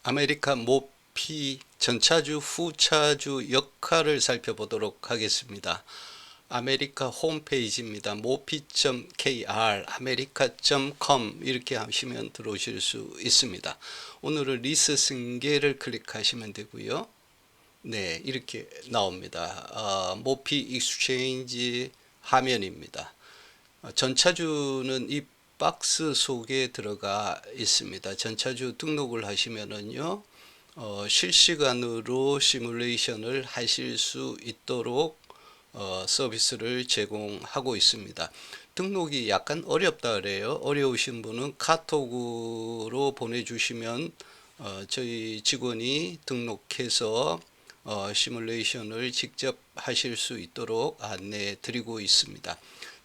아메리카 모피 전차주 후차주 역할을 살펴보도록 하겠습니다. 아메리카 홈페이지입니다. mopi.kr america.com 이렇게 하시면 들어오실 수 있습니다. 오늘은 리스 승계를 클릭하시면 되고요. 네, 이렇게 나옵니다. 모피 익스체인지 화면입니다. 전차주는 이 박스 속에 들어가 있습니다. 전차주 등록을 하시면은요, 실시간으로 시뮬레이션을 하실 수 있도록 서비스를 제공하고 있습니다. 등록이 약간 어렵다 그래요. 어려우신 분은 카톡으로 보내주시면 저희 직원이 등록해서 시뮬레이션을 직접 하실 수 있도록 안내해 드리고 있습니다.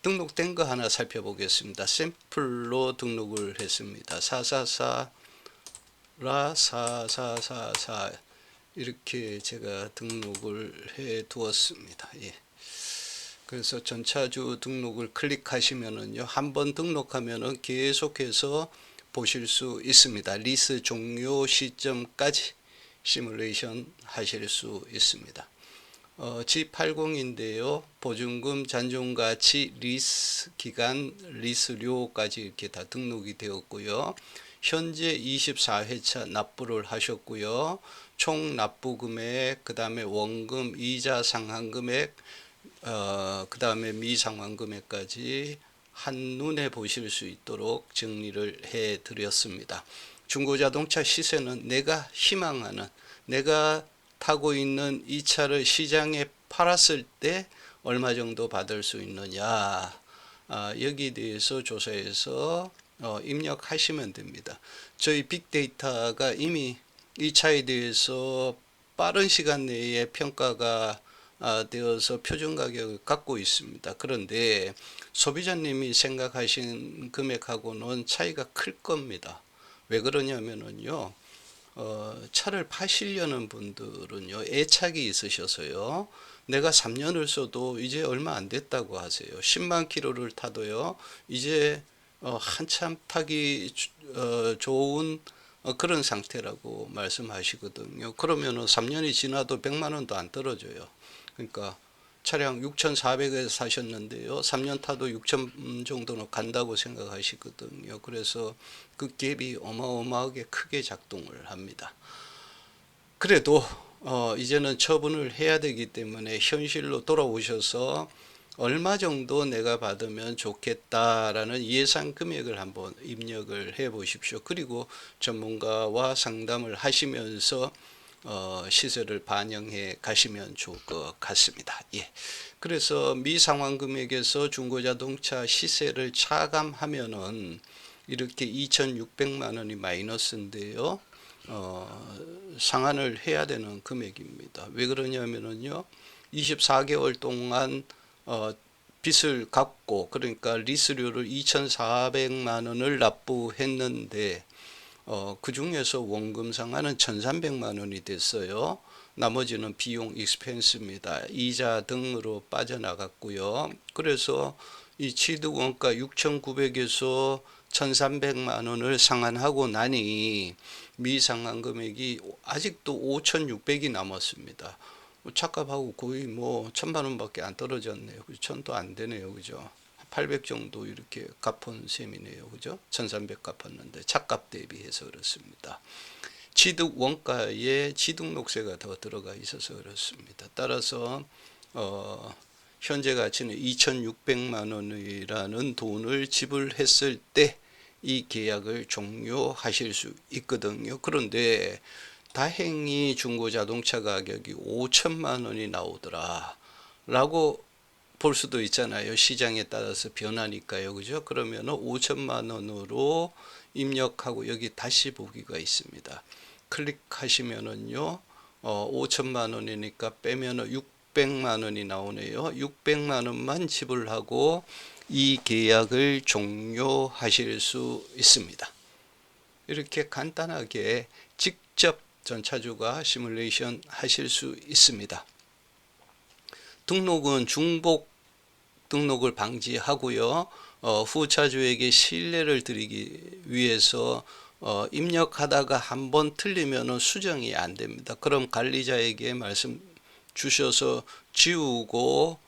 등록된 거 하나 살펴보겠습니다. 샘플로 등록을 했습니다. 444 4444 이렇게 제가 등록을 해 두었습니다. 예. 그래서 전차주 등록을 클릭하시면은요, 한번 등록하면은 계속해서 보실 수 있습니다. 리스 종료 시점까지 시뮬레이션 하실 수 있습니다. G80인데요. 보증금, 잔존가치, 리스 기간, 리스료까지 이렇게 다 등록이 되었고요. 현재 24회차 납부를 하셨고요. 총 납부 금액, 그 다음에 원금, 이자 상환 금액, 그 다음에 미상환 금액까지 한눈에 보실 수 있도록 정리를 해 드렸습니다. 중고자동차 시세는 내가 희망하는, 내가 타고 있는 이 차를 시장에 팔았을 때 얼마 정도 받을 수 있느냐, 여기에 대해서 조사해서 입력하시면 됩니다. 저희 빅데이터가 이미 이 차에 대해서 빠른 시간 내에 평가가 되어서 표준 가격을 갖고 있습니다. 그런데 소비자님이 생각하신 금액하고는 차이가 클 겁니다. 왜 그러냐면요, 차를 파시려는 분들은요, 애착이 있으셔서요, 내가 3년을 써도 이제 얼마 안 됐다고 하세요. 10만 킬로를 타도요, 이제 한참 타기 좋은 그런 상태라고 말씀하시거든요. 그러면은 3년이 지나도 100만 원도 안 떨어져요. 그러니까 차량 6,400에 사셨는데요, 3년 타도 6천 정도는 간다고 생각하시거든요. 그래서 그 갭이 어마어마하게 크게 작동을 합니다. 그래도 이제는 처분을 해야 되기 때문에 현실로 돌아오셔서 얼마 정도 내가 받으면 좋겠다라는 예상 금액을 한번 입력을 해 보십시오. 그리고 전문가와 상담을 하시면서 시세를 반영해 가시면 좋을 것 같습니다. 예. 그래서 미상환 금액에서 중고자동차 시세를 차감하면은 이렇게 2,600만 원이 마이너스인데요. 상환을 해야 되는 금액입니다. 왜 그러냐면요, 24개월 동안 빚을 갚고, 그러니까 리스료를 2,400만 원을 납부했는데 그 중에서 원금 상환은 1,300만 원이 됐어요. 나머지는 비용 익스펜스입니다. 이자 등으로 빠져나갔고요. 그래서 이 취득 원가 6,900에서 1,300만 원을 상환하고 나니 미상환 금액이 아직도 5,600이 남았습니다. 차값하고 거의 뭐 1,000만 원밖에 안 떨어졌네요. 1,000도 안 되네요. 그죠? 800 정도 이렇게 갚은 셈이네요. 그죠? 1,300 갚았는데 차값 대비해서 그렇습니다. 취득 원가에 취득록세가 더 들어가 있어서 그렇습니다. 따라서 현재 가치는 2,600만 원이라는 돈을 지불했을 때 이 계약을 종료하실 수 있거든요. 그런데 다행히 중고자동차 가격이 5천만 원이 나오더라 라고 볼 수도 있잖아요. 시장에 따라서 변하니까요. 그죠? 그러면 5천만 원으로 입력하고 여기 다시 보기가 있습니다. 클릭하시면은요, 5천만 원이니까 빼면 600만 원이 나오네요. 600만 원만 지불하고 이 계약을 종료하실 수 있습니다. 이렇게 간단하게 직접 전차주가 시뮬레이션 하실 수 있습니다. 등록은 중복 등록을 방지하고요. 후차주에게 신뢰를 드리기 위해서 입력하다가 한번 틀리면은 수정이 안 됩니다. 그럼 관리자에게 말씀 주셔서 지우고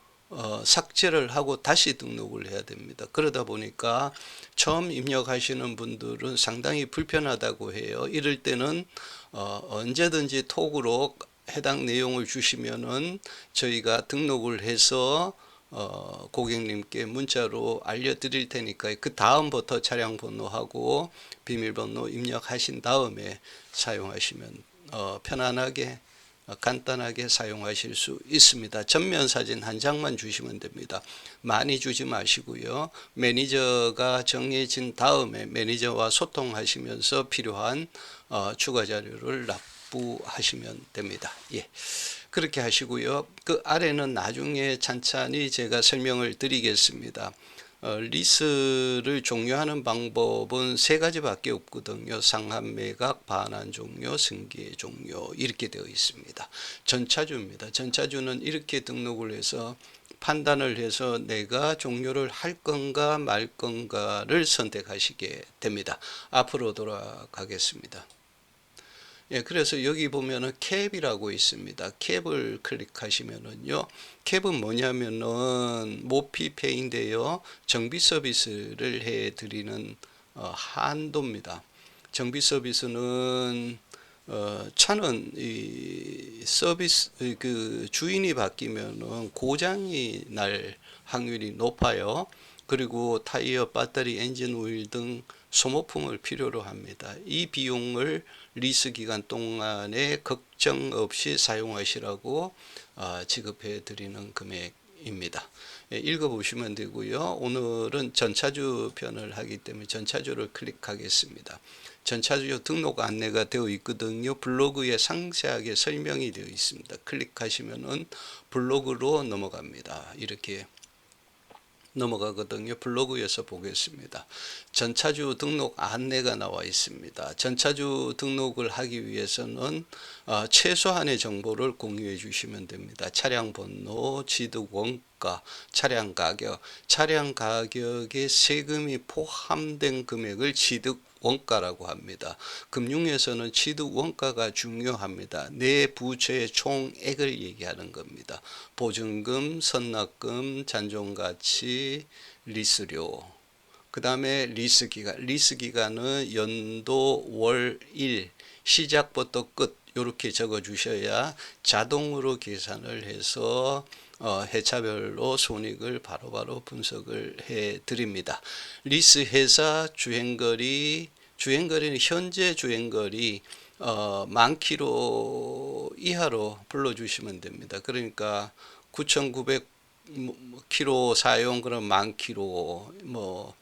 삭제를 하고 다시 등록을 해야 됩니다. 그러다 보니까 처음 입력하시는 분들은 상당히 불편하다고 해요. 이럴 때는 언제든지 톡으로 해당 내용을 주시면은 저희가 등록을 해서 고객님께 문자로 알려드릴 테니까 그 다음부터 차량 번호하고 비밀번호 입력하신 다음에 사용하시면 편안하게 간단하게 사용하실 수 있습니다. 전면 사진 한 장만 주시면 됩니다. 많이 주지 마시고요. 매니저가 정해진 다음에 매니저와 소통하시면서 필요한 추가 자료를 납부하시면 됩니다. 예. 그렇게 하시고요. 그 아래는 나중에 찬찬히 제가 설명을 드리겠습니다. 리스를 종료하는 방법은 세 가지밖에 없거든요. 상한 매각, 반환 종료, 승계 종료 이렇게 되어 있습니다. 전차주입니다. 전차주는 이렇게 등록을 해서 판단을 해서 내가 종료를 할 건가 말 건가를 선택하시게 됩니다. 앞으로 돌아가겠습니다. 예, 그래서 여기 보면은 캡이라고 있습니다. 캡을 클릭하시면은요. 캡은 뭐냐면은 모피페이인데요. 정비 서비스를 해 드리는 한도입니다. 정비 서비스는 차는 이 서비스 그 주인이 바뀌면은 고장이 날 확률이 높아요. 그리고 타이어, 배터리, 엔진 오일 등 소모품을 필요로 합니다. 이 비용을 리스 기간 동안에 걱정 없이 사용하시라고 지급해 드리는 금액입니다. 예, 읽어보시면 되고요. 오늘은 전차주 편을 하기 때문에 전차주를 클릭하겠습니다. 전차주 등록 안내가 되어 있거든요. 블로그에 상세하게 설명이 되어 있습니다. 클릭하시면은 블로그로 넘어갑니다. 이렇게 넘어가거든요. 블로그에서 보겠습니다. 전차주 등록 안내가 나와 있습니다. 전차주 등록을 하기 위해서는 최소한의 정보를 공유해 주시면 됩니다. 차량 번호, 취득 원가, 차량 가격에 세금이 포함된 금액을 취득 원가라고 합니다. 금융에서는 취득 원가가 중요합니다. 내 부채의 총액을 얘기하는 겁니다. 보증금, 선납금, 잔존가치, 리스료. 그 다음에 리스 기간은 연도, 월, 일, 시작부터 끝 이렇게 적어 주셔야 자동으로 계산을 해서 회차별로 손익을 바로바로 분석을 해 드립니다. 리스 회사 주행거리는 현재 주행거리 10,000km 이하로 불러주시면 됩니다. 그러니까 9,900km 사용 그럼 10,000km, 뭐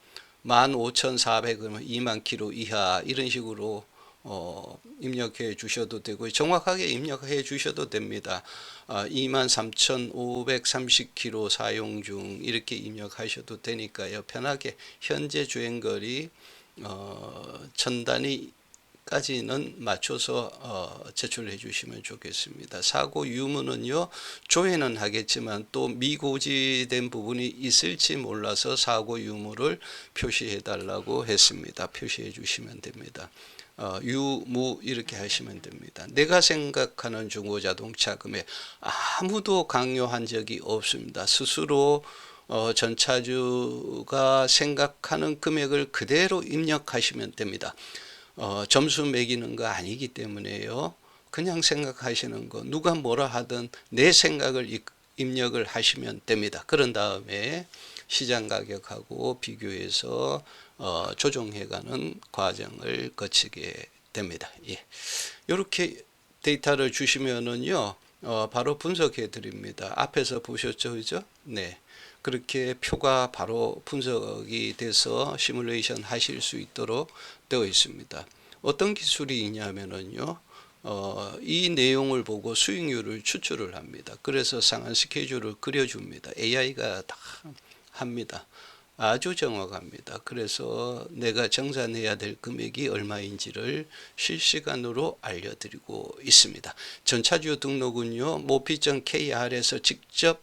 15,400그러면 20,000km 이하 이런 식으로 입력해 주셔도 되고 정확하게 입력해 주셔도 됩니다. 23,530km 사용 중 이렇게 입력하셔도 되니까요. 편하게 현재 주행거리 1,000단위까지는 맞춰서 제출해 주시면 좋겠습니다. 사고 유무는요. 조회는 하겠지만 또 미고지된 부분이 있을지 몰라서 사고 유무를 표시해 달라고 했습니다. 표시해 주시면 됩니다. 유무 이렇게 하시면 됩니다. 내가 생각하는 중고자동차 금액 아무도 강요한 적이 없습니다. 스스로 전차주가 생각하는 금액을 그대로 입력하시면 됩니다. 점수 매기는 거 아니기 때문에요. 그냥 생각하시는 거 누가 뭐라 하든 내 생각을 입력을 하시면 됩니다. 그런 다음에 시장 가격하고 비교해서 조정해가는 과정을 거치게 됩니다. 예. 이렇게 데이터를 주시면은요, 바로 분석해 드립니다. 앞에서 보셨죠, 그죠? 네. 그렇게 표가 바로 분석이 돼서 시뮬레이션 하실 수 있도록 되어 있습니다. 어떤 기술이 있냐면은요, 이 내용을 보고 수익률을 추출을 합니다. 그래서 상한 스케줄을 그려줍니다. AI가 다 합니다. 아주 정확합니다. 그래서 내가 정산해야 될 금액이 얼마인지를 실시간으로 알려드리고 있습니다. 전차주 등록은요, 모피.kr에서 직접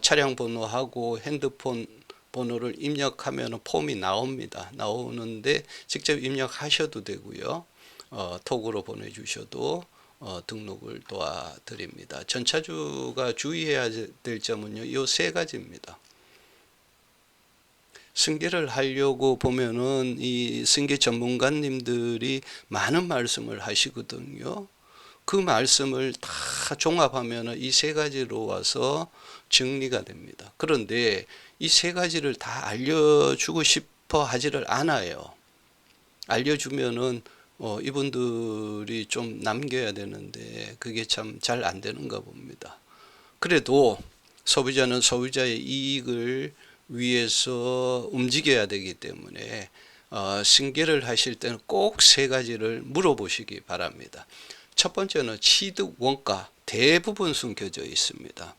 차량 번호하고 핸드폰 번호를 입력하면 폼이 나옵니다. 나오는데 직접 입력하셔도 되고요. 톡으로 보내주셔도 등록을 도와드립니다. 전차주가 주의해야 될 점은요, 이 세 가지입니다. 승계를 하려고 보면은 이 승계 전문가님들이 많은 말씀을 하시거든요. 그 말씀을 다 종합하면 이 세 가지로 와서 정리가 됩니다. 그런데 이 세 가지를 다 알려주고 싶어 하지를 않아요. 알려주면은 이분들이 좀 남겨야 되는데 그게 참 잘 안 되는가 봅니다. 그래도 소비자는 소비자의 이익을 위해서 움직여야 되기 때문에 승계를 하실 때는 꼭 세 가지를 물어보시기 바랍니다. 첫 번째는 취득 원가, 대부분 숨겨져 있습니다.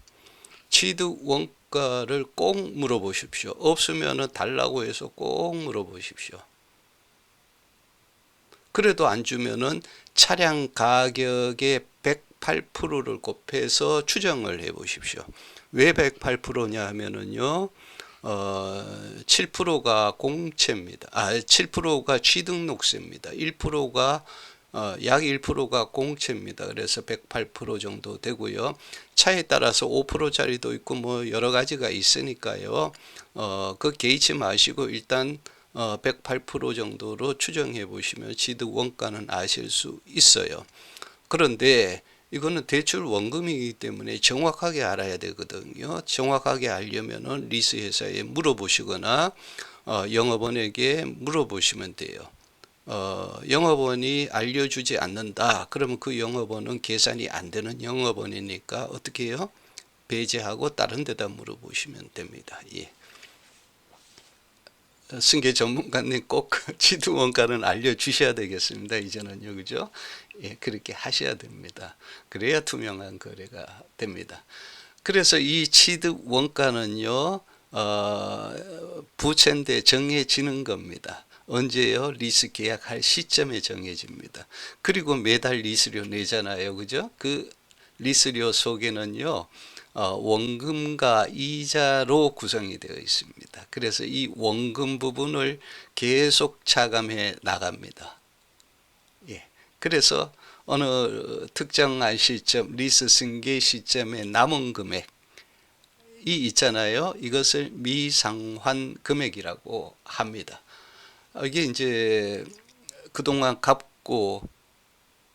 취득 원가를 꼭 물어보십시오. 없으면 달라고 해서 꼭 물어보십시오. 그래도 안 주면은 차량 가격의 108%를 곱해서 추정을 해 보십시오. 왜 108%냐 하면은요, 7%가 공채입니다. 7%가 취등록세입니다. 1%가 약 1%가 공채입니다. 그래서 108% 정도 되고요. 차에 따라서 5%짜리도 있고 뭐 여러 가지가 있으니까요. 그 개의치 마시고 일단 108% 정도로 추정해 보시면 취득 원가는 아실 수 있어요. 그런데 이거는 대출 원금이기 때문에 정확하게 알아야 되거든요. 정확하게 알려면은 리스 회사에 물어보시거나 영업원에게 물어보시면 돼요. 영업원이 알려주지 않는다. 그러면 그 영업원은 계산이 안 되는 영업원이니까 어떻게 해요? 배제하고 다른 데다 물어보시면 됩니다. 예. 승계 전문가님 꼭 취득 원가는 알려주셔야 되겠습니다. 이제는요, 그죠? 예, 그렇게 하셔야 됩니다. 그래야 투명한 거래가 됩니다. 그래서 이 취득 원가는요, 부채인데 정해지는 겁니다. 언제요? 리스 계약할 시점에 정해집니다. 그리고 매달 리스료 내잖아요, 그죠? 그 리스료 속에는요, 원금과 이자로 구성이 되어 있습니다. 그래서 이 원금 부분을 계속 차감해 나갑니다. 예. 그래서 어느 특정한 시점, 리스 승계 시점에 남은 금액이 있잖아요. 이것을 미상환 금액이라고 합니다. 이게 이제 그동안 갚고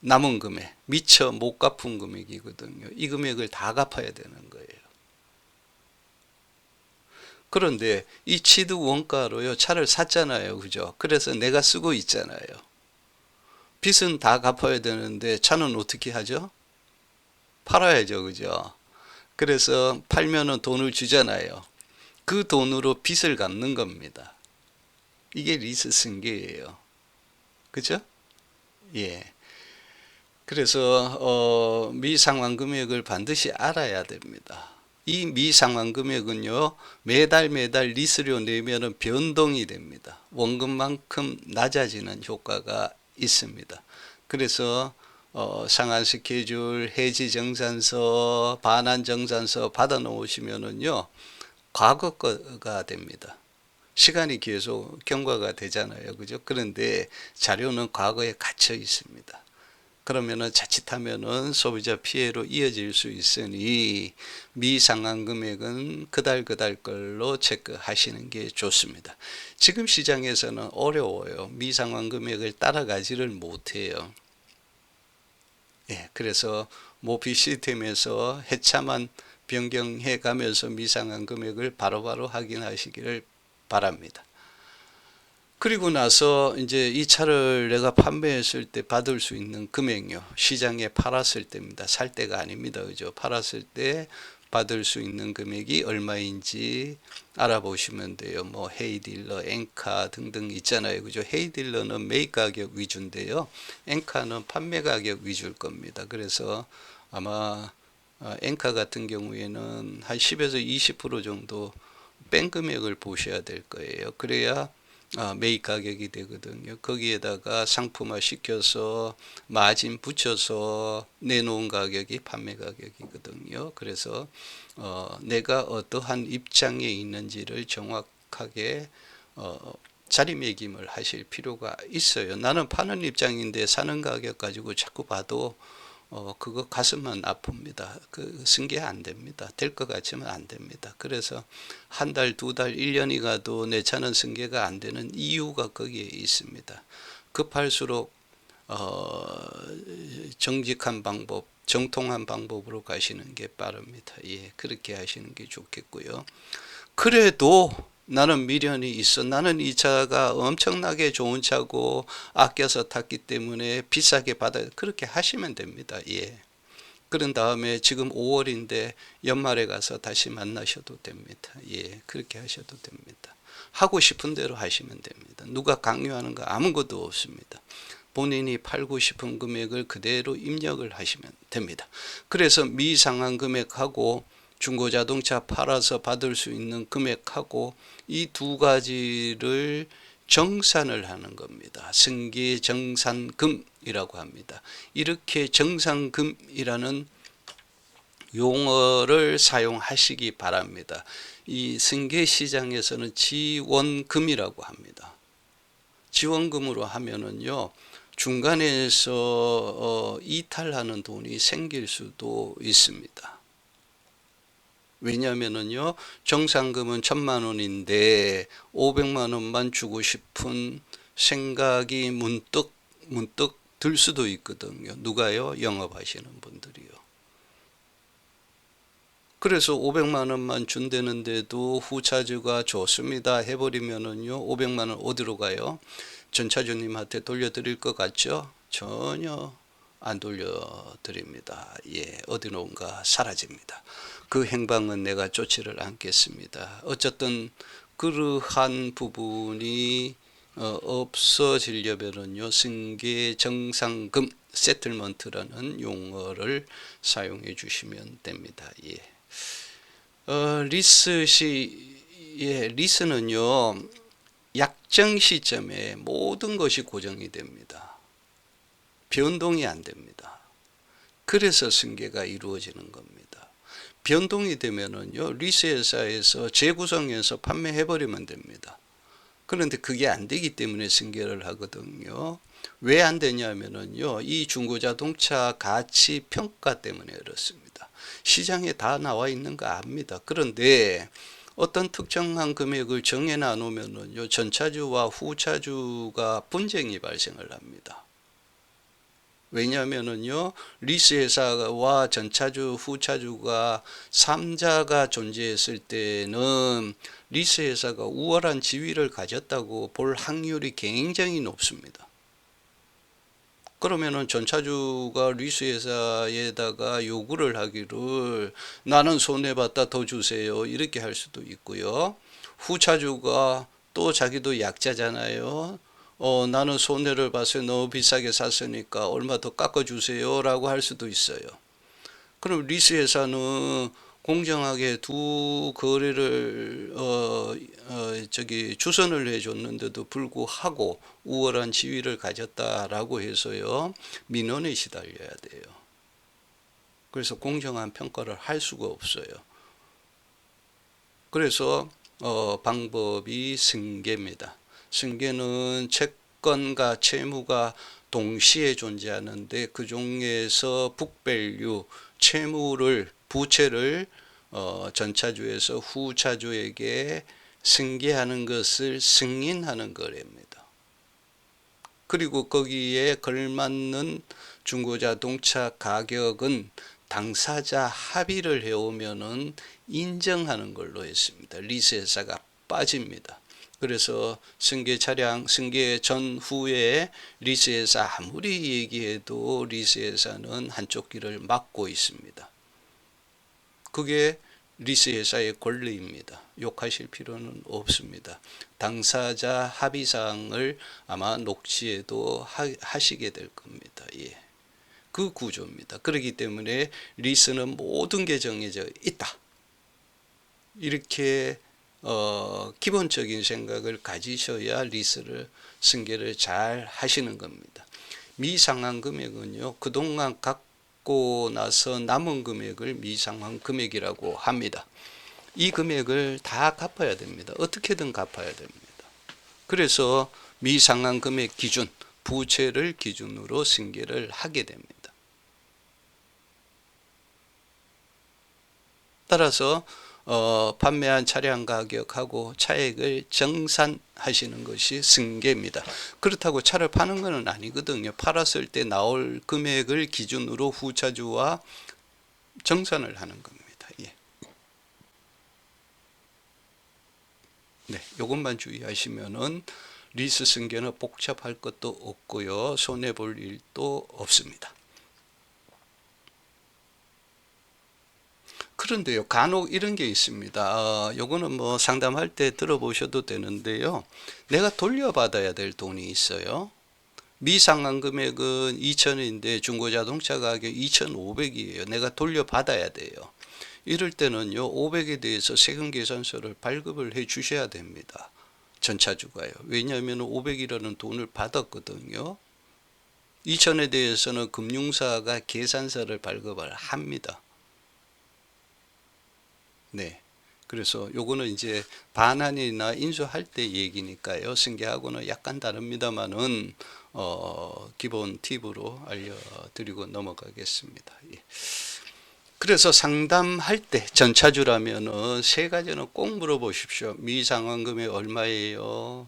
남은 금액, 미처 못 갚은 금액이거든요. 이 금액을 다 갚아야 되는 거예요. 그런데 이 취득 원가로요, 차를 샀잖아요. 그죠? 그래서 내가 쓰고 있잖아요. 빚은 다 갚아야 되는데 차는 어떻게 하죠? 팔아야죠. 그죠? 그래서 팔면은 돈을 주잖아요. 그 돈으로 빚을 갚는 겁니다. 이게 리스 승계예요. 그죠? 예. 그래서 미상환 금액을 반드시 알아야 됩니다. 이 미상환 금액은요, 매달 리스료 내면은 변동이 됩니다. 원금만큼 낮아지는 효과가 있습니다. 그래서 상한 스케줄, 해지 정산서, 반환 정산서 받아 놓으시면은요, 과거 거가 됩니다. 시간이 계속 경과가 되잖아요. 그죠? 그런데 자료는 과거에 갇혀 있습니다. 그러면은 자칫하면은 소비자 피해로 이어질 수 있으니 미상환 금액은 그달 걸로 체크하시는 게 좋습니다. 지금 시장에서는 어려워요. 미상환 금액을 따라가지를 못해요. 예, 그래서 모피 시스템에서 해차만 변경해 가면서 미상환 금액을 바로바로 확인하시기를 바랍니다. 그리고 나서 이제 이 차를 내가 판매했을 때 받을 수 있는 금액요. 시장에 팔았을 때입니다. 살 때가 아닙니다. 그죠? 팔았을 때 받을 수 있는 금액이 얼마인지 알아보시면 돼요. 뭐 헤이딜러, 엔카 등등 있잖아요. 그죠? 헤이딜러는 매입 가격 위주인데요. 엔카는 판매 가격 위주일 겁니다. 그래서 아마 엔카 같은 경우에는 한 10에서 20% 정도 뺀 금액을 보셔야 될 거예요. 그래야 매입 가격이 되거든요. 거기에다가 상품화 시켜서 마진 붙여서 내놓은 가격이 판매 가격이거든요. 그래서 내가 어떠한 입장에 있는지를 정확하게 정확하게 자리매김을 하실 필요가 있어요. 나는 파는 입장인데 사는 가격 가지고 자꾸 봐도 그거 가슴만 아픕니다. 그 승계 안 됩니다. 될 것 같지만 안 됩니다. 그래서 한 달, 두 달, 1년이 가도 내 차는 승계가 안 되는 이유가 거기에 있습니다. 급할수록 정직한 방법, 정통한 방법으로 가시는 게 빠릅니다. 예, 그렇게 하시는 게 좋겠고요. 그래도 나는 미련이 있어. 나는 이 차가 엄청나게 좋은 차고 아껴서 탔기 때문에 비싸게 받아야 그렇게 하시면 됩니다. 예. 그런 다음에 지금 5월인데 연말에 가서 다시 만나셔도 됩니다. 예, 그렇게 하셔도 됩니다. 하고 싶은 대로 하시면 됩니다. 누가 강요하는 거 아무것도 없습니다. 본인이 팔고 싶은 금액을 그대로 입력을 하시면 됩니다. 그래서 미상한 금액하고 중고자동차 팔아서 받을 수 있는 금액하고 이 두 가지를 정산을 하는 겁니다. 승계정산금이라고 합니다. 이렇게 정산금이라는 용어를 사용하시기 바랍니다. 이 승계시장에서는 지원금이라고 합니다. 지원금으로 하면은요, 중간에서 이탈하는 돈이 생길 수도 있습니다. 왜냐하면은요, 정산금은 1,000만 원인데 500만 원만 주고 싶은 생각이 문득 들 수도 있거든요. 누가요? 영업하시는 분들이요. 그래서 500만 원만 준다는데도 후차주가 좋습니다 해버리면은요, 500만 원 어디로 가요? 전차주님한테 돌려드릴 것 같죠? 전혀 안 돌려드립니다. 예, 어디론가 사라집니다. 그 행방은 내가 쫓지를 않겠습니다. 어쨌든 그러한 부분이 없어지려면은요, 승계정산금 세틀먼트라는 용어를 사용해 주시면 됩니다. 예. 리스는요, 약정 시점에 모든 것이 고정이 됩니다. 변동이 안 됩니다. 그래서 승계가 이루어지는 겁니다. 변동이 되면은요, 리스회사에서 재구성해서 판매해버리면 됩니다. 그런데 그게 안 되기 때문에 승계를 하거든요. 왜 안 되냐면은요, 이 중고자동차 가치 평가 때문에 그렇습니다. 시장에 다 나와 있는 거 압니다. 그런데 어떤 특정한 금액을 정해 놔놓으면은요, 전차주와 후차주가 분쟁이 발생을 합니다. 왜냐하면은요, 리스회사와 전차주, 후차주가 3자가 존재했을 때는 리스회사가 우월한 지위를 가졌다고 볼 확률이 굉장히 높습니다. 그러면은 전차주가 리스회사에다가 요구를 하기를 나는 손해봤다 더 주세요 이렇게 할 수도 있고요. 후차주가 또 자기도 약자잖아요. 나는 손해를 봤어요. 너무 비싸게 샀으니까 얼마 더 깎아주세요 라고 할 수도 있어요. 그럼 리스회사는 공정하게 두 거래를 주선을 해줬는데도 불구하고 우월한 지위를 가졌다라고 해서요, 민원에 시달려야 돼요. 그래서 공정한 평가를 할 수가 없어요. 그래서 방법이 승계입니다. 승계는 채권과 채무가 동시에 존재하는데 그 중에서 북밸류 채무를 부채를 전차주에서 후차주에게 승계하는 것을 승인하는 거래입니다. 그리고 거기에 걸맞는 중고자동차 가격은 당사자 합의를 해오면은 인정하는 걸로 했습니다. 리스회사가 빠집니다. 그래서 승계 차량, 승계 전후에 리스회사 아무리 얘기해도 리스회사는 한쪽 길을 막고 있습니다. 그게 리스회사의 권리입니다. 욕하실 필요는 없습니다. 당사자 합의사항을 아마 녹취에도 하시게 될 겁니다. 예. 그 구조입니다. 그렇기 때문에 리스는 모든 게 정해져 있다. 이렇게 기본적인 생각을 가지셔야 리스를 승계를 잘 하시는 겁니다. 미상한 금액은요, 그동안 갖고 나서 남은 금액을 미상한 금액이라고 합니다. 이 금액을 다 갚아야 됩니다. 어떻게든 갚아야 됩니다. 그래서 미상환 금액 기준, 부채를 기준으로 승계를 하게 됩니다. 따라서 판매한 차량 가격하고 차액을 정산하시는 것이 승계입니다. 그렇다고 차를 파는 것은 아니거든요. 팔았을 때 나올 금액을 기준으로 후차주와 정산을 하는 겁니다. 예. 네, 이것만 주의하시면은 리스 승계는 복잡할 것도 없고요. 손해볼 일도 없습니다. 그런데요, 간혹 이런 게 있습니다. 요거는 뭐 상담할 때 들어보셔도 되는데요. 내가 돌려받아야 될 돈이 있어요. 미상환 금액은 2,000원인데 중고자동차 가격 2,500이에요. 내가 돌려받아야 돼요. 이럴 때는요, 500에 대해서 세금계산서를 발급을 해 주셔야 됩니다. 전차주가요. 왜냐하면 500이라는 돈을 받았거든요. 2,000에 대해서는 금융사가 계산서를 발급을 합니다. 네. 그래서 요거는 이제 반환이나 인수할 때 얘기니까요. 승계하고는 약간 다릅니다만은 기본 팁으로 알려드리고 넘어가겠습니다. 예. 그래서 상담할 때 전차주라면은 세 가지는 꼭 물어보십시오. 미상환 금액 얼마예요?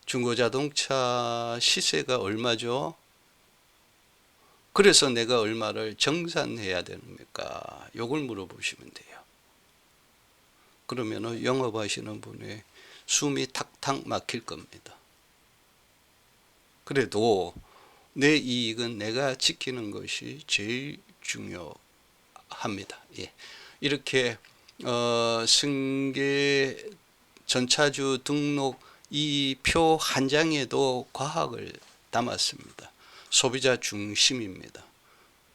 중고자동차 시세가 얼마죠? 그래서 내가 얼마를 정산해야 됩니까? 요걸 물어보시면 돼요. 그러면은 영업하시는 분의 숨이 탁탁 막힐 겁니다. 그래도 내 이익은 내가 지키는 것이 제일 중요합니다. 예. 이렇게 승계 전차주 등록 이 표 한 장에도 과학을 담았습니다. 소비자 중심입니다.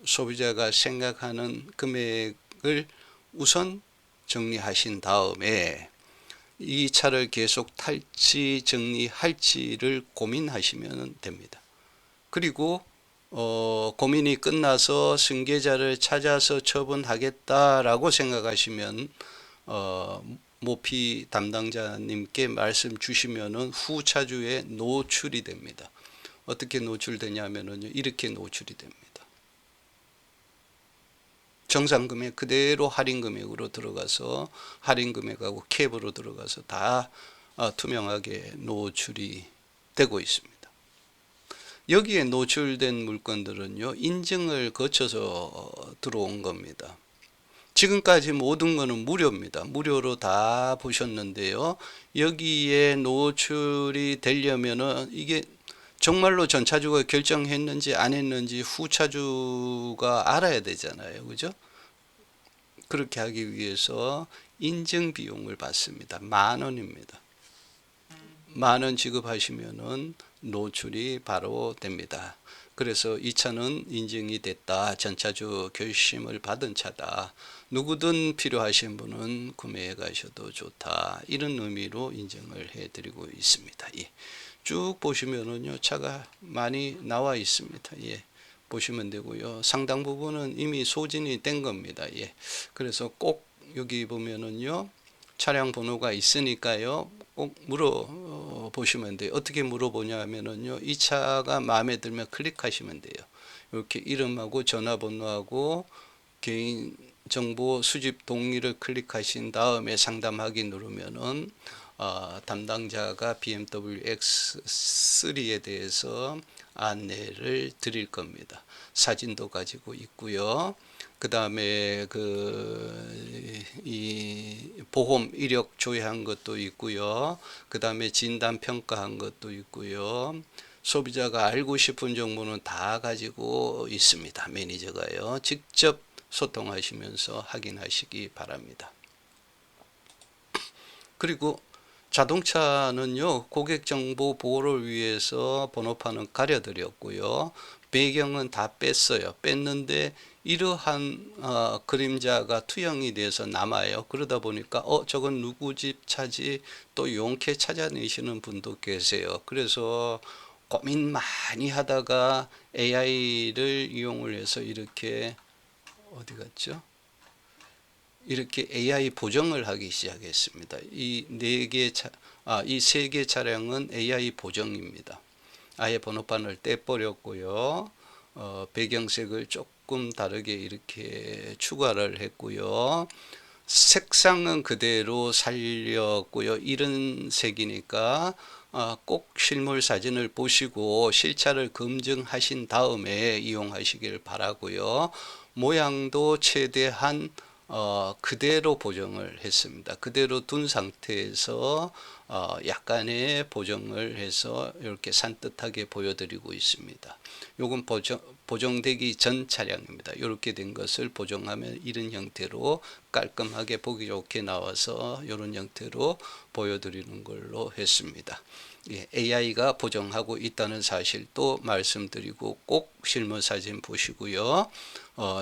소비자가 생각하는 금액을 우선 정리하신 다음에 이 차를 계속 탈지 정리할지를 고민하시면 됩니다. 그리고 고민이 끝나서 승계자를 찾아서 처분하겠다라고 생각하시면 모피 담당자님께 말씀 주시면은 후차주에 노출이 됩니다. 어떻게 노출되냐면요, 이렇게 노출이 됩니다. 정상금액 그대로 할인금액으로 들어가서 할인금액하고 캡으로 들어가서 다 투명하게 노출이 되고 있습니다. 여기에 노출된 물건들은요, 인증을 거쳐서 들어온 겁니다. 지금까지 모든 거는 무료입니다. 무료로 다 보셨는데요. 여기에 노출이 되려면은 이게 정말로 전차주가 결정했는지 안 했는지 후차주가 알아야 되잖아요. 그죠? 그렇게 하기 위해서 인증 비용을 받습니다. 10,000원입니다. 10,000원 지급하시면은 노출이 바로 됩니다. 그래서 이 차는 인증이 됐다. 전차주 결심을 받은 차다. 누구든 필요하신 분은 구매해 가셔도 좋다. 이런 의미로 인증을 해드리고 있습니다. 예. 쭉 보시면은요, 차가 많이 나와 있습니다. 예. 보시면 되고요. 상당 부분은 이미 소진이 된 겁니다. 예. 그래서 꼭 여기 보면은요, 차량 번호가 있으니까요, 꼭 물어보시면 돼요. 어떻게 물어보냐 하면은요, 이 차가 마음에 들면 클릭하시면 돼요. 이렇게 이름하고 전화번호하고 개인정보 수집 동의를 클릭하신 다음에 상담하기 누르면은 담당자가 BMW X3에 대해서 안내를 드릴 겁니다. 사진도 가지고 있고요. 그 다음에 이 보험 이력 조회한 것도 있고요. 그 다음에 진단 평가한 것도 있고요. 소비자가 알고 싶은 정보는 다 가지고 있습니다. 매니저가요. 직접 소통하시면서 확인하시기 바랍니다. 그리고 자동차는요, 고객정보 보호를 위해서 번호판은 가려드렸고요. 배경은 다 뺐어요. 뺐는데 이러한 그림자가 투영이 돼서 남아요. 그러다 보니까 저건 누구 집 차지, 또 용케 찾아내시는 분도 계세요. 그래서 고민 많이 하다가 AI를 이용을 해서 이렇게 어디 갔죠? 이렇게 AI 보정을 하기 시작했습니다. 이 세 개 차량은 AI 보정입니다. 아예 번호판을 떼버렸고요. 배경색을 조금 다르게 이렇게 추가를 했고요. 색상은 그대로 살렸고요. 이런 색이니까 꼭 실물 사진을 보시고 실차를 검증하신 다음에 이용하시길 바라고요. 모양도 최대한 그대로 보정을 했습니다. 그대로 둔 상태에서 약간의 보정을 해서 이렇게 산뜻하게 보여드리고 있습니다. 요건 보정되기 전 차량입니다. 이렇게 된 것을 보정하면 이런 형태로 깔끔하게 보기 좋게 나와서 이런 형태로 보여드리는 걸로 했습니다. 예, AI가 보정하고 있다는 사실도 말씀드리고 꼭 실물 사진 보시고요.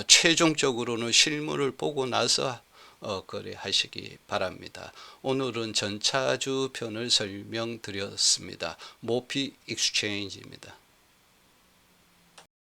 최종적으로는 실물을 보고 나서 거래하시기 바랍니다. 오늘은 전차주 편을 설명드렸습니다. 모피 익스체인지입니다.